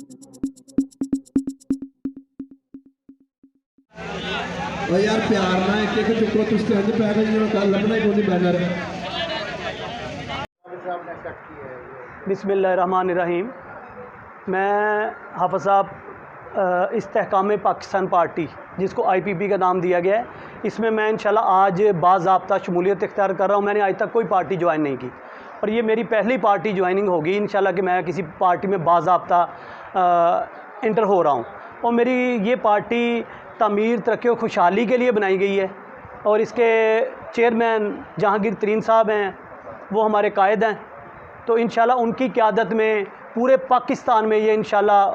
और यार प्यार ना एक एक चुको तुम कहते पै गए जिन्होंने कल लभना ही कोई बैनर। बिस्मिल्लाहिर्रहमानिर्रहीम। मैं हाफ़िज़ साहब इस्तेहकाम पाकिस्तान पार्टी, जिसको IPP का नाम दिया गया है, इसमें मैं इंशाल्लाह आज बाज़ाब्ता शमूलियत इख्तियार कर रहा हूँ। मैंने आज तक कोई पार्टी ज्वाइन नहीं की और ये मेरी पहली पार्टी ज्वाइनिंग होगी इंशाल्लाह कि मैं किसी पार्टी में बाज़ाब्ता इंटर हो रहा हूँ। और मेरी ये पार्टी तमीर, तरक्की और खुशहाली के लिए बनाई गई है और इसके चेयरमैन जहांगीर तरीन साहब हैं, वो हमारे कायद हैं। तो इंशाल्लाह उनकी क़यादत में पूरे पाकिस्तान में ये इंशाल्लाह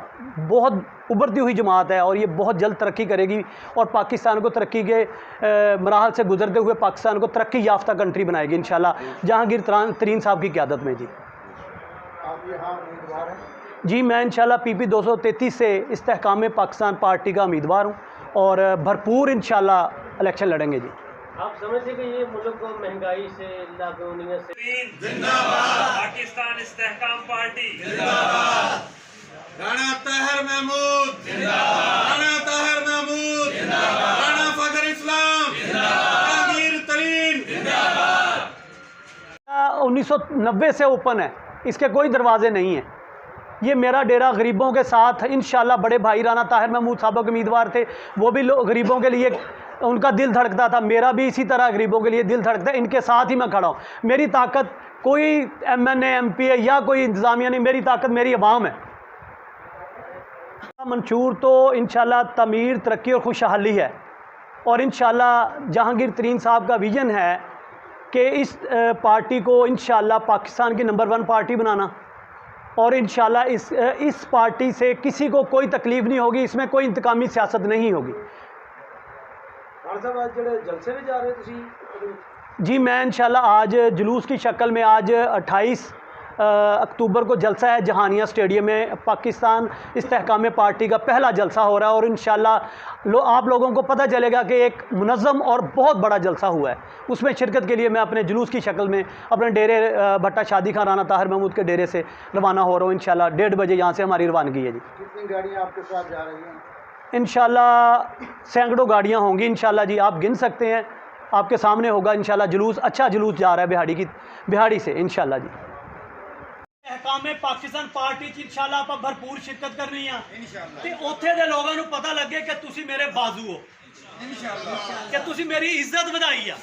बहुत उभरती हुई जमात है और ये बहुत जल्द तरक्की करेगी और पाकिस्तान को तरक्की के मराहल से गुजरते हुए पाकिस्तान को तरक्की याफ्ता कंट्री बनाएगी इंशाल्लाह जहांगीर तरीन साहब की क़यादत में। जी आप यहाँ उम्मीदवार हैं? जी, मैं इंशाल्लाह PP 233 से इस्तेहकाम पाकिस्तान पार्टी का उम्मीदवार हूँ और भरपूर इंशाल्लाह इलेक्शन लड़ेंगे। जी आप समझते कि ये मुल्क को महंगाई से, लादोनियत से जिंदाबाद, पाकिस्तान इस्तेहकाम पार्टी जिंदाबाद, राणा ताहिर महमूद जिंदाबाद, राणा ताहिर महमूद जिंदाबाद, राणा फखर इस्लाम जिंदाबाद, जहांगीर तरीन जिंदाबाद। 1990 से ओपन है, इसके कोई दरवाजे नहीं हैं। ये मेरा डेरा गरीबों के साथ इंशाल्लाह। बड़े भाई राणा ताहिर महमूद साहब के उम्मीदवार थे, वो भी गरीबों के लिए उनका दिल धड़कता था, मेरा भी इसी तरह गरीबों के लिए दिल धड़कता है। इनके साथ ही मैं खड़ा हूँ। मेरी ताकत कोई MNA MP या कोई इंतज़ामिया नहीं, मेरी ताकत मेरी अवाम है। मंशूर तो इंशाल्लाह तमीर, तरक्की और खुशहाली है और इंशाल्लाह जहांगीर तरीन साहब का विज़न है कि इस पार्टी को इंशाल्लाह पाकिस्तान की नंबर 1 पार्टी बनाना और इंशाल्लाह इस पार्टी से किसी को कोई तकलीफ़ नहीं होगी, इसमें कोई इंतकामी सियासत नहीं होगी। जलसे में जा रहे हैं जी, मैं इंशाल्लाह आज जुलूस की शक्ल में आज 28 अक्टूबर को जलसा है जहानिया स्टेडियम में। पाकिस्तान इस्तेहकाम पार्टी का पहला जलसा हो रहा है और इंशाल्लाह आप लोगों को पता चलेगा कि एक मुनज़्ज़म और बहुत बड़ा जलसा हुआ है। उसमें शिरकत के लिए मैं अपने जुलूस की शक्ल में अपने डेरे भट्टा शादी खान राणा ताहिर महमूद के डेरे से रवाना हो रहा हूँ। इंशाल्लाह 1:30 बजे यहाँ से हमारी रवानगी है। जी कितनी गाड़ियाँ आपके साथ जा रही हैं? इंशाल्लाह सैकड़ों गाड़ियाँ होंगी इंशाल्लाह। जी आप गिन सकते हैं, आपके सामने होगा इंशाल्लाह। जुलूस अच्छा जुलूस जा रहा है बिहाड़ी से इंशाल्लाह। जी इस्तेहकाम पाकिस्तान पार्टी इंशाल्लाह आप भरपूर शिरकत करनी है ते उत्थे दे लोगों को पता लगे कि तुसी मेरे बाजू हो, कि तुसी मेरी इज्जत वधाई है।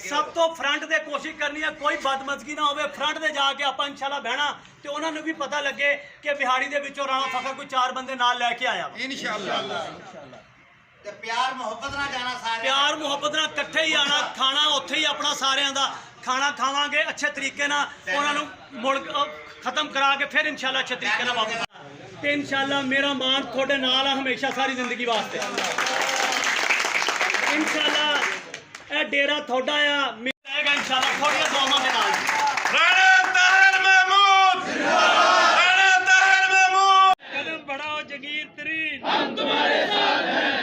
सब तो फ्रंट दे कोशिश करनी है, कोई बदमजगी ना होवे। फ्रंट दे जाके आप इंशाल्लाह बहना ते उन्हां नूं भी पता लगे कि बिहाड़ी दे विचों राणा फखर कोई 4 बंदे नाल लेके आया इंशाल्लाह। ते प्यार मोहब्बत ना जाना, सारे प्यार मोहब्बत ना इकट्ठे ही आना, खाना उत्थे ही अपना सारिਆਂ ਦਾ खाना खावांगे अच्छे तरीके ना, उन्होंने मुड़ खत्म करा के फिर इंशाल्लाह अच्छे तरीके ना वापस ते इंशाल्लाह मेरा मान थोड़े नाल है हमेशा सारी जिंदगी वास्ते। इंशाल्लाह ए डेरा थोड़ा आ रहेगा इंशाल्लाह थोड़ी दुआवां दे नाल। राणा ताहिर महमूद जिंदाबाद, राणा ताहिर महमूद। कदम बढ़ाओ जहांगीर तरीन, हम तुम्हारे साथ हैं।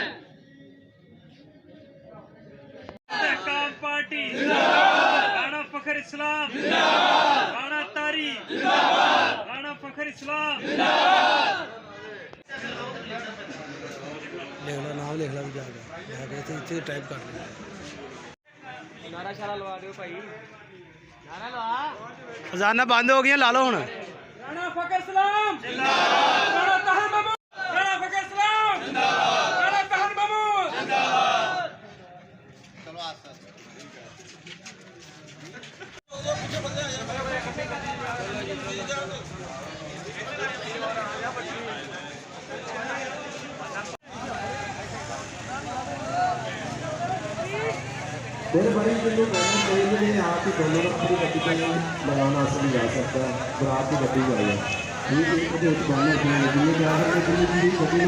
इस्तेहकाम पार्टी जिंदाबाद, राणा फखर इस्लाम जिंदाबाद, राणा तारी जिंदाबाद, राणा फखर इस्लाम जिंदाबाद। लिख लो, नाम लिख लो जाके इतने टाइप कर लो। नारा शारा लवा दो भाई, नारा लवा। खजाना बंद हो गया, ला लो हुण। राणा फखर इस्लाम जिंदाबाद, राणा ताहिर महमूद, राणा फखर इस्लाम जिंदाबाद, राणा ताहिर महमूद जिंदाबाद। चलो आस्ते आस्ते मेरे बड़ी जिन्होंने कहना चाहिए कि आप ही दोनों का अपनी गड्डी पर लगाना असली जा सकता है। बरात की गड्डी जाए ठीक है, गाना सुनिए जा सकते गड्डी में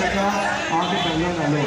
लगा आके पहना डालो।